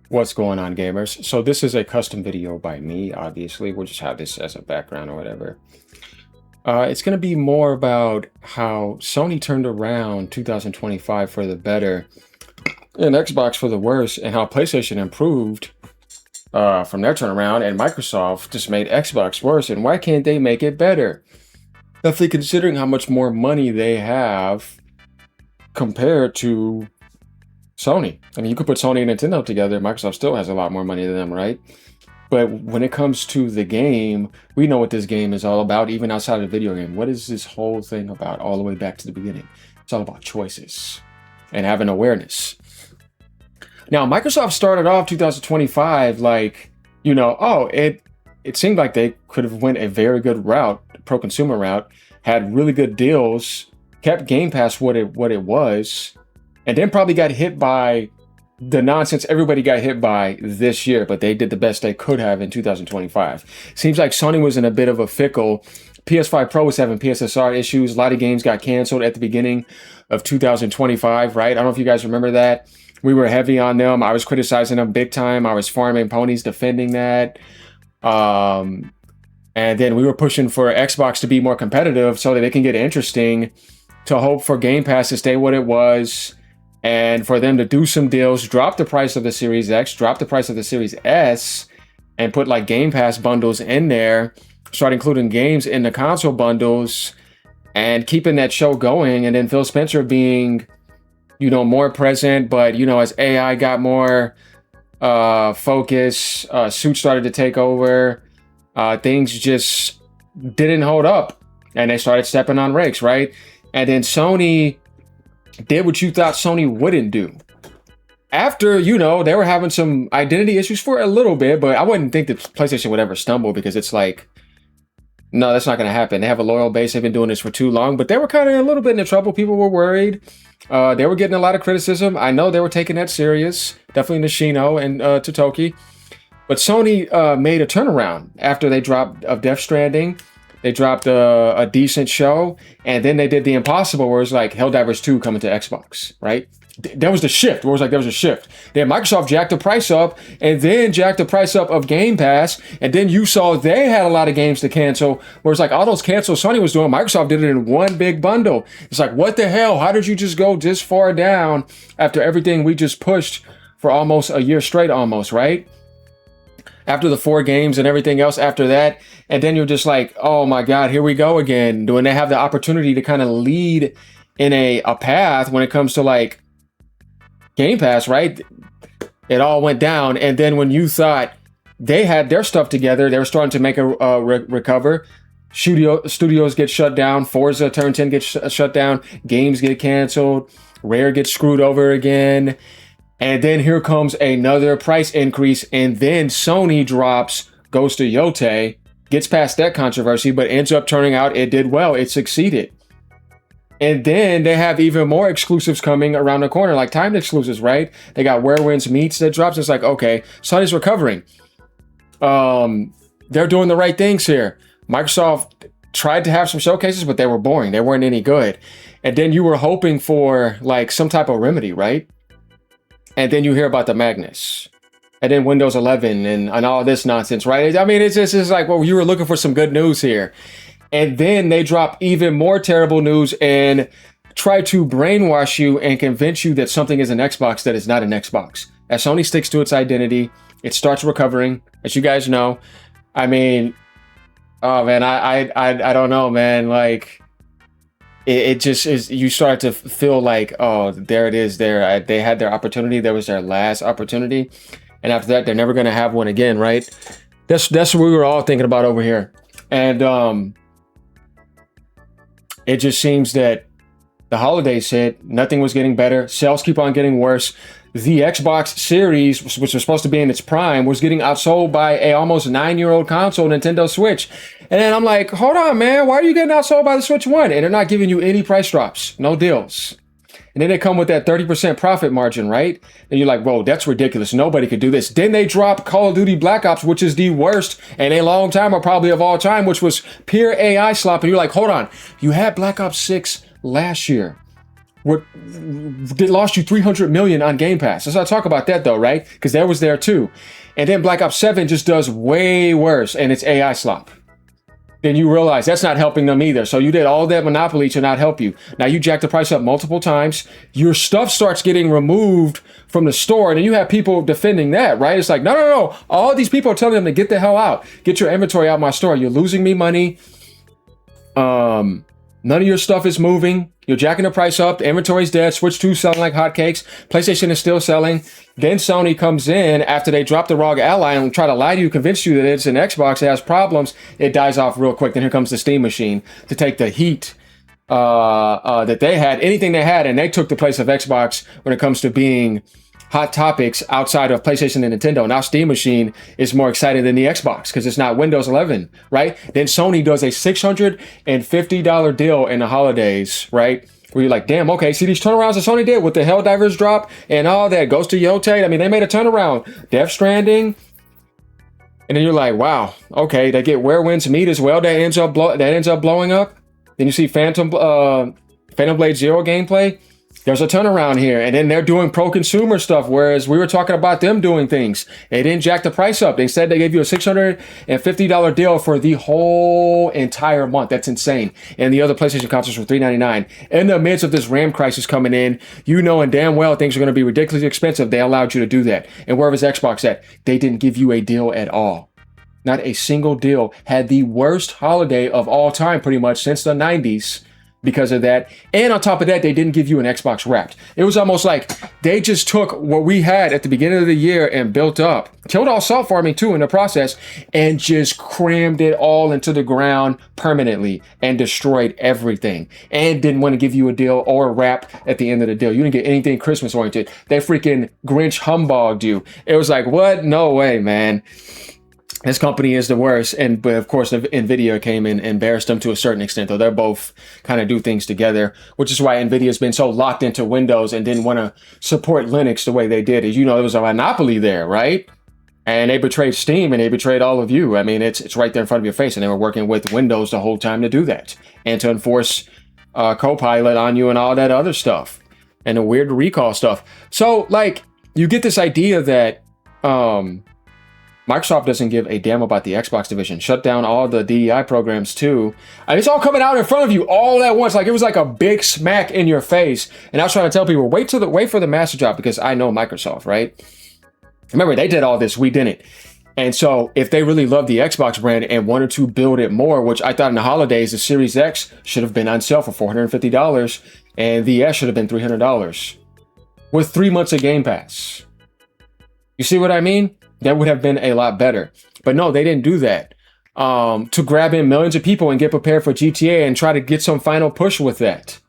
What's going on, gamers? So this is a custom video by me, obviously. We'll just have this as a background or whatever. It's going to be more about how Sony turned around 2025 for the better and Xbox for the worse, and how PlayStation improved from their turnaround, and Microsoft just made Xbox worse, and why can't they make it better? Definitely considering how much more money they have compared to Sony. I mean, you could put Sony and Nintendo together. Microsoft still has a lot more money than them, right? But when it comes to the game, we know what this game is all about, even outside of the video game. What is this whole thing about all the way back to the beginning? It's all about choices and having awareness. Now, Microsoft started off 2025 like, it seemed like they could have went a very good route, pro-consumer route, had really good deals, kept Game Pass what it was, and then probably got hit by the nonsense everybody got hit by this year, but they did the best they could have in 2025. Seems like Sony was in a bit of a fickle. PS5 Pro was having PSSR issues. A lot of games got canceled at the beginning of 2025, right? I don't know if you guys remember that. We were heavy on them. I was criticizing them big time. I was farming ponies defending that. And then we were pushing for Xbox to be more competitive so that it can get interesting, to hope for Game Pass to stay what it was, and for them to do some deals, drop the price of the Series X, drop the price of the Series S, and put like Game Pass bundles in there, start including games in the console bundles, and keeping that show going. And then Phil Spencer being, more present, but, as AI got more focus, suits started to take over, things just didn't hold up, and they started stepping on rakes, right? And then Sony did what you thought Sony wouldn't do. After, they were having some identity issues for a little bit, but I wouldn't think that PlayStation would ever stumble, because it's like, no, that's not going to happen. They have a loyal base. They've been doing this for too long, but they were kind of a little bit in trouble. People were worried. They were getting a lot of criticism. I know they were taking that serious, definitely Nishino and Totoki. But Sony made a turnaround after they dropped of Death Stranding. They dropped a decent show, and then they did the impossible, where it's like Helldivers 2 coming to Xbox, right? That was the shift. Where it was like, there was a shift. Then Microsoft jacked the price up, and then jacked the price up of Game Pass, and then you saw they had a lot of games to cancel, where it's like all those cancels Sony was doing, Microsoft did it in one big bundle. It's like, what the hell? How did you just go this far down after everything we just pushed for almost a year straight, almost, right? After the 4 games and everything else after that. And then you're just like, oh my God, here we go again. When they have the opportunity to kind of lead in a path when it comes to like Game Pass, right? It all went down. And then when you thought they had their stuff together, they were starting to make a recover. Studios get shut down. Forza Turn 10 gets shut down. Games get canceled. Rare gets screwed over again. And then here comes another price increase, and then Sony drops Ghost of Yote, gets past that controversy, but ends up turning out it did well. It succeeded. And then they have even more exclusives coming around the corner, like timed exclusives, right? They got Where Winds Meets that drops. It's like, okay, Sony's recovering. They're doing the right things here. Microsoft tried to have some showcases, but they were boring. They weren't any good. And then you were hoping for like some type of remedy, right? And then you hear about the Magnus, and then Windows 11 and all this nonsense, right? I mean, it's just like, well, you were looking for some good news here. And then they drop even more terrible news and try to brainwash you and convince you that something is an Xbox that is not an Xbox. As Sony sticks to its identity, it starts recovering, as you guys know. I mean, oh man, I don't know, man. Like, it just is, you start to feel like, oh, there it is there. They had their opportunity. That was their last opportunity. And after that, they're never going to have one again, right? That's what we were all thinking about over here. And it just seems that the holidays hit, nothing was getting better. Sales keep on getting worse. The Xbox Series, which was supposed to be in its prime, was getting outsold by a almost 9-year-old console, Nintendo Switch. And then I'm like, hold on, man, why are you getting outsold by the Switch 1? And they're not giving you any price drops, no deals. And then they come with that 30% profit margin, right? And you're like, whoa, that's ridiculous. Nobody could do this. Then they drop Call of Duty Black Ops, which is the worst in a long time, or probably of all time, which was pure AI slop. And you're like, hold on, you had Black Ops 6 last year. what they lost you 300 million on Game Pass. Let's not talk about that though, right? Because that was there too. And then Black Ops 7 just does way worse, and it's AI slop. Then you realize that's not helping them either. So you did all that monopoly to not help you. Now you jack the price up multiple times. Your stuff starts getting removed from the store, and then you have people defending that, right? It's like, no, no, no. All these people are telling them to get the hell out. Get your inventory out of my store. You're losing me money. None of your stuff is moving. You're jacking the price up. The inventory's dead. Switch 2 selling like hotcakes. PlayStation is still selling. Then Sony comes in after they drop the ROG Ally and try to lie to you, convince you that it's an Xbox that has problems. It dies off real quick. Then here comes the Steam machine to take the heat that they had, anything they had, and they took the place of Xbox when it comes to being hot topics outside of PlayStation and Nintendo. Now Steam Machine is more excited than the Xbox because it's not Windows 11, right? Then Sony does a $650 deal in the holidays, right? Where you're like, damn, okay, see these turnarounds that Sony did with the Helldivers drop and all that, Ghost of Yotei. I mean, they made a turnaround. Death Stranding. And then you're like, wow, okay, they get Where Winds Meet as well. That ends up blowing up. Then you see Phantom Blade Zero gameplay. There's a turnaround here, and then they're doing pro-consumer stuff, whereas we were talking about them doing things. They didn't jack the price up. They said they gave you a $650 deal for the whole entire month. That's insane. And the other PlayStation consoles were $399. In the midst of this RAM crisis coming in, you know and damn well things are going to be ridiculously expensive. They allowed you to do that. And where was Xbox at? They didn't give you a deal at all. Not a single deal. Had the worst holiday of all time pretty much since the 90s. Because of that. And on top of that, they didn't give you an Xbox Wrapped. It was almost like they just took what we had at the beginning of the year and built up, killed all salt farming too in the process, and just crammed it all into the ground permanently and destroyed everything. And didn't want to give you a deal or a wrap at the end of the deal. You didn't get anything Christmas oriented. They freaking Grinch humbugged you. It was like, what? No way, man. This company is the worst. But of course, NVIDIA came in and embarrassed them to a certain extent, though they're both kind of do things together, which is why NVIDIA's been so locked into Windows and didn't want to support Linux the way they did. As you know, there was a monopoly there, right? And they betrayed Steam and they betrayed all of you. I mean, it's right there in front of your face. And they were working with Windows the whole time to do that and to enforce Copilot on you and all that other stuff and the weird recall stuff. So, like, you get this idea that Microsoft doesn't give a damn about the Xbox division. Shut down all the DEI programs too. And it's all coming out in front of you all at once. Like it was like a big smack in your face. And I was trying to tell people, wait for the master drop because I know Microsoft, right? Remember, they did all this, we didn't. And so if they really love the Xbox brand and wanted to build it more, which I thought in the holidays, the Series X should have been on sale for $450 and the S should have been $300 with 3 months of Game Pass. You see what I mean? That would have been a lot better. But no, they didn't do that. To grab in millions of people and get prepared for GTA and try to get some final push with that.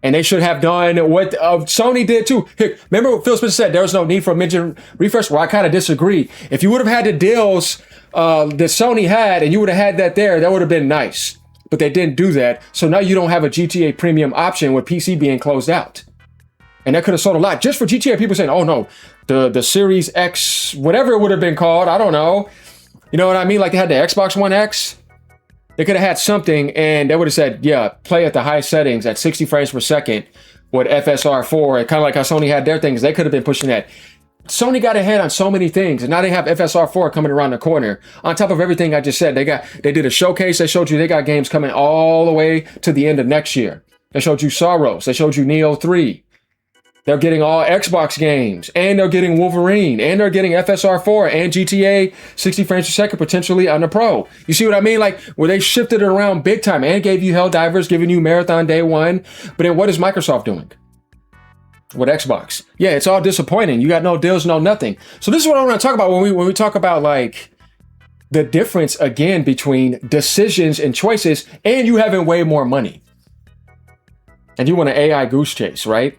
And they should have done what Sony did too. Remember what Phil Spencer said, there was no need for a engine refresh? Well, I kind of disagree. If you would have had the deals that Sony had and you would have had that there, that would have been nice. But they didn't do that. So now you don't have a GTA premium option with PC being closed out. And that could have sold a lot just for GTA. People saying, oh no, the Series X, whatever it would have been called, I don't know. You know what I mean? Like they had the Xbox One X. They could have had something and they would have said, yeah, play at the high settings at 60 frames per second with FSR 4. And kind of like how Sony had their things. They could have been pushing that. Sony got ahead on so many things. And now they have FSR 4 coming around the corner. On top of everything I just said, they did a showcase. They showed you they got games coming all the way to the end of next year. They showed you Soros. They showed you Neo 3. They're getting all Xbox games, and they're getting Wolverine, and they're getting FSR 4 and GTA 60 frames per second potentially on the Pro. You see what I mean? Like, where they shifted it around big time and gave you Helldivers, giving you Marathon Day 1. But then what is Microsoft doing with Xbox? Yeah, it's all disappointing. You got no deals, no nothing. So this is what I want to talk about when we talk about, like, the difference, again, between decisions and choices, and you having way more money. And you want an AI goose chase, right?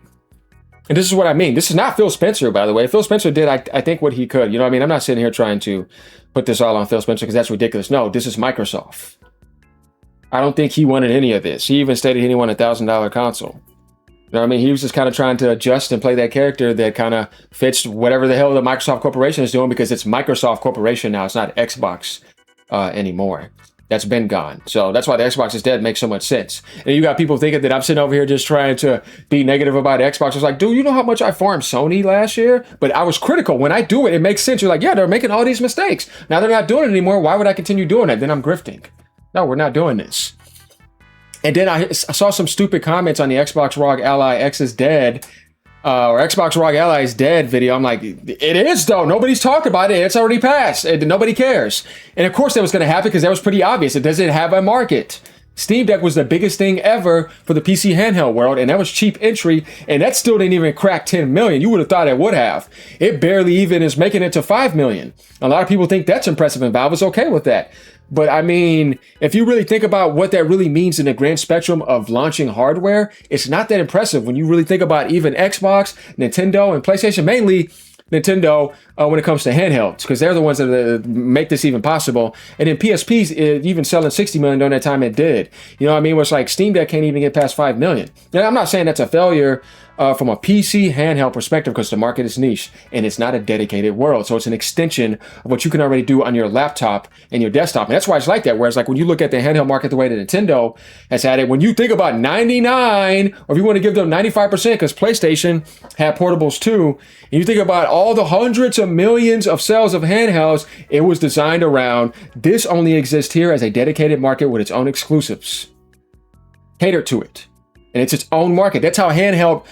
And this is what I mean. This is not Phil Spencer, by the way. Phil Spencer did, I think, what he could. You know what I mean? I'm not sitting here trying to put this all on Phil Spencer because that's ridiculous. No, this is Microsoft. I don't think he wanted any of this. He even stated he didn't want a $1,000 console. You know what I mean? He was just kind of trying to adjust and play that character that kind of fits whatever the hell the Microsoft Corporation is doing because it's Microsoft Corporation now. It's not Xbox anymore. That's been gone. So that's why the Xbox is dead makes so much sense. And you got people thinking that I'm sitting over here just trying to be negative about Xbox. It's like, dude, you know how much I farmed Sony last year? But I was critical. When I do it, it makes sense. You're like, yeah, they're making all these mistakes. Now they're not doing it anymore. Why would I continue doing it? Then I'm grifting. No, we're not doing this. And then I saw some stupid comments on the Xbox ROG Ally X is dead. Or Xbox ROG Ally is dead video. I'm like, it is though. Nobody's talked about it. It's already passed. Nobody cares. And of course that was going to happen because that was pretty obvious. It doesn't have a market. Steam Deck was the biggest thing ever for the PC handheld world, and that was cheap entry, and that still didn't even crack 10 million. You would have thought it would have. It barely even is making it to 5 million. A lot of people think that's impressive, and Valve is okay with that. But I mean, if you really think about what that really means in the grand spectrum of launching hardware, it's not that impressive when you really think about even Xbox, Nintendo, and PlayStation, mainly Nintendo when it comes to handhelds, because they're the ones that make this even possible. And then PSP's even selling 60 million during that time it did. You know what I mean? It's like Steam Deck can't even get past 5 million. Now, I'm not saying that's a failure from a PC handheld perspective, because the market is niche and it's not a dedicated world. So it's an extension of what you can already do on your laptop and your desktop. And that's why it's like that. Whereas like when you look at the handheld market the way that Nintendo has had it, when you think about 99, or if you want to give them 95%, because PlayStation had portables too, and you think about all the hundreds of millions of sales of handhelds, it was designed around this only exists here as a dedicated market with its own exclusives. Cater to it. And it's its own market. That's how handheld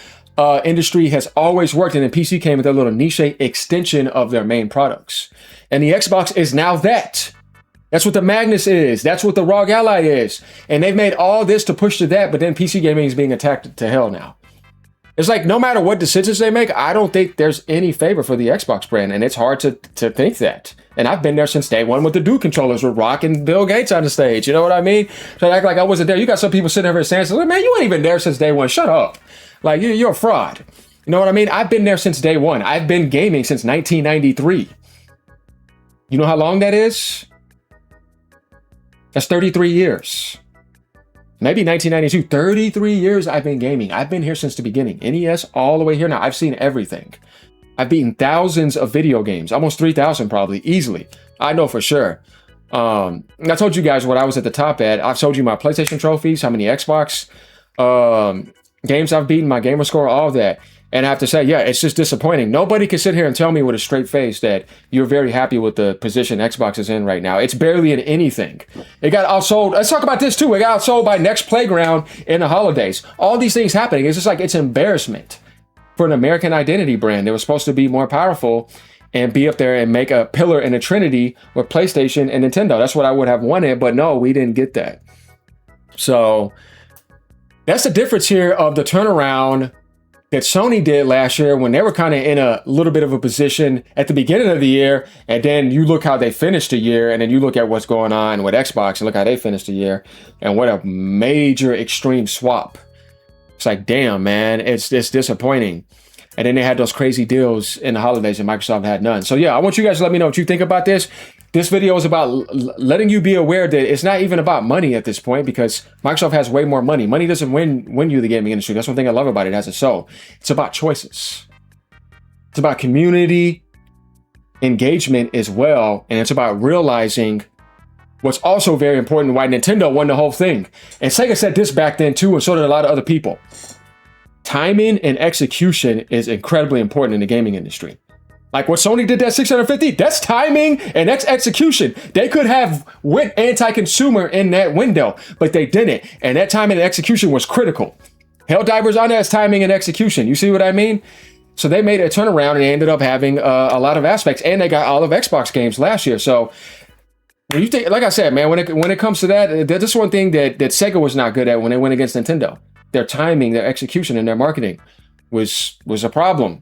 industry has always worked. And then PC came with a little niche extension of their main products. And the Xbox is now that. That's what the Magnus is. That's what the ROG Ally is. And they've made all this to push to that, but then PC gaming is being attacked to hell now. It's like no matter what decisions they make, I don't think there's any favor for the Xbox brand. And it's hard to think that. And I've been there since day one with the Duke controllers with Rock and Bill Gates on the stage. You know what I mean? So I act like I wasn't there. You got some people sitting over saying, like, man, you ain't even there since day one. Shut up. Like, you're a fraud. You know what I mean? I've been there since day one. I've been gaming since 1993. You know how long that is? That's 33 years. Maybe 1992. 33 years I've been gaming. I've been here since the beginning. NES all the way here now. I've seen everything. I've beaten thousands of video games, almost 3,000 probably, easily. I know for sure. I told you guys what I was at the top at. I've told you my PlayStation trophies, how many Xbox games I've beaten, my gamer score, all of that. And I have to say, yeah, it's just disappointing. Nobody can sit here and tell me with a straight face that you're very happy with the position Xbox is in right now. It's barely in anything. It got outsold. Let's talk about this too. It got outsold by Next Playground in the holidays. All these things happening. It's just like, it's embarrassment for an American identity brand that was supposed to be more powerful and be up there and make a pillar in a trinity with PlayStation and Nintendo. That's what I would have wanted, but no, we didn't get that. So that's the difference here of the turnaround that Sony did last year when they were kind of in a little bit of a position at the beginning of the year. And then you look how they finished the year, and then you look at what's going on with Xbox and look how they finished the year, and what a major extreme swap. It's like, damn, man, it's disappointing. And then they had those crazy deals in the holidays and Microsoft had none. So yeah, I want you guys to let me know what you think about this. This video is about letting you be aware that it's not even about money at this point, because Microsoft has way more money. Money doesn't win you the gaming industry. That's one thing I love about it. It has a soul. It's about choices. It's about community engagement as well. And it's about realizing what's also very important, why Nintendo won the whole thing. And Sega said this back then too, and so did a lot of other people. Timing and execution is incredibly important in the gaming industry. Like what Sony did that 650, that's timing and execution. They could have went anti-consumer in that window, but they didn't. And that timing and execution was critical. Helldivers on that is timing and execution. You see what I mean? So they made a turnaround and they ended up having a lot of aspects, and they got all of Xbox games last year. So when you think, like I said, man, when it comes to that, that's one thing that Sega was not good at when they went against Nintendo. Their timing, their execution, and their marketing was a problem.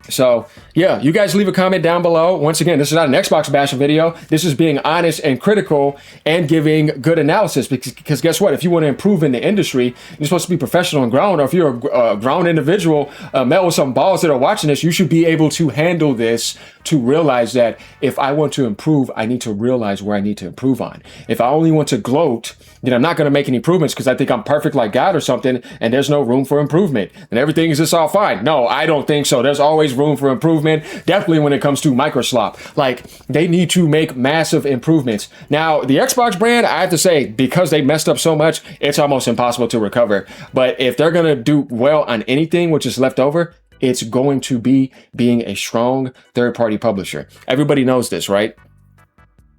So yeah, you guys leave a comment down below. Once again, this is not an Xbox bashing video. This is being honest and critical and giving good analysis, because guess what? If you want to improve in the industry, you're supposed to be professional and grown. Or if you're a grown individual, met with some balls that are watching this, you should be able to handle this to realize that if I want to improve, I need to realize where I need to improve on. If I only want to gloat, then I'm not going to make any improvements because I think I'm perfect like God or something, and there's no room for improvement, and everything is just all fine. No, I don't think so. There's always room for improvement, definitely when it comes to Microsoft. Like, they need to make massive improvements. Now, the Xbox brand, I have to say, because they messed up so much, it's almost impossible to recover. But if they're going to do well on anything which is left over, it's going to be being a strong third-party publisher. Everybody knows this, right?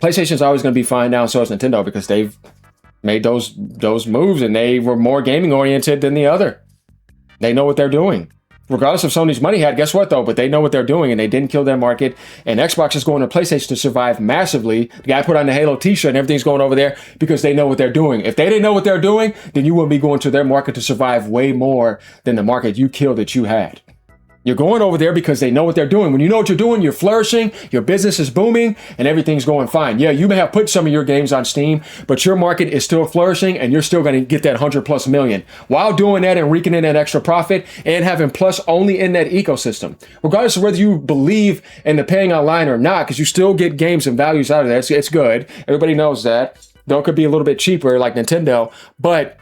PlayStation's always going to be fine now, and so is Nintendo, because they've made those moves, and they were more gaming-oriented than the other. They know what they're doing. Regardless of Sony's money had, guess what, though? But they know what they're doing, and they didn't kill their market. And Xbox is going to PlayStation to survive massively. The guy put on the Halo t-shirt, and everything's going over there because they know what they're doing. If they didn't know what they're doing, then you wouldn't be going to their market to survive way more than the market you killed that you had. You're going over there because they know what they're doing. When you know what you're doing, you're flourishing, your business is booming, and everything's going fine. Yeah, you may have put some of your games on Steam, but your market is still flourishing, and you're still going to get that 100+ million while doing that and raking in that extra profit and having plus only in that ecosystem. Regardless of whether you believe in the paying online or not, because you still get games and values out of that. It's good. Everybody knows that. Though it could be a little bit cheaper like Nintendo, but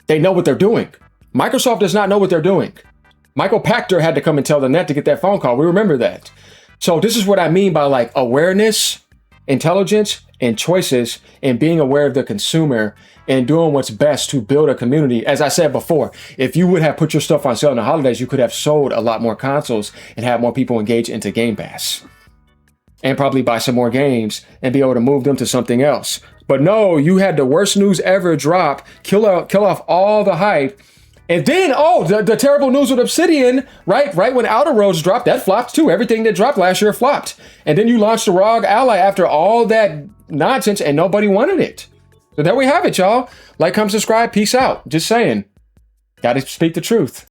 they know what they're doing. Microsoft does not know what they're doing. Michael Pachter had to come and tell the net to get that phone call. We remember that. So this is what I mean by like awareness, intelligence, and choices, and being aware of the consumer and doing what's best to build a community. As I said before, if you would have put your stuff on sale in the holidays, you could have sold a lot more consoles and have more people engage into Game Pass and probably buy some more games and be able to move them to something else. But no, you had the worst news ever drop, kill off all the hype. And then, the terrible news with Obsidian, right when Outer Worlds dropped, that flopped too. Everything that dropped last year flopped. And then you launched the ROG Ally after all that nonsense, and nobody wanted it. So there we have it, y'all. Like, comment, subscribe, peace out. Just saying. Gotta speak the truth.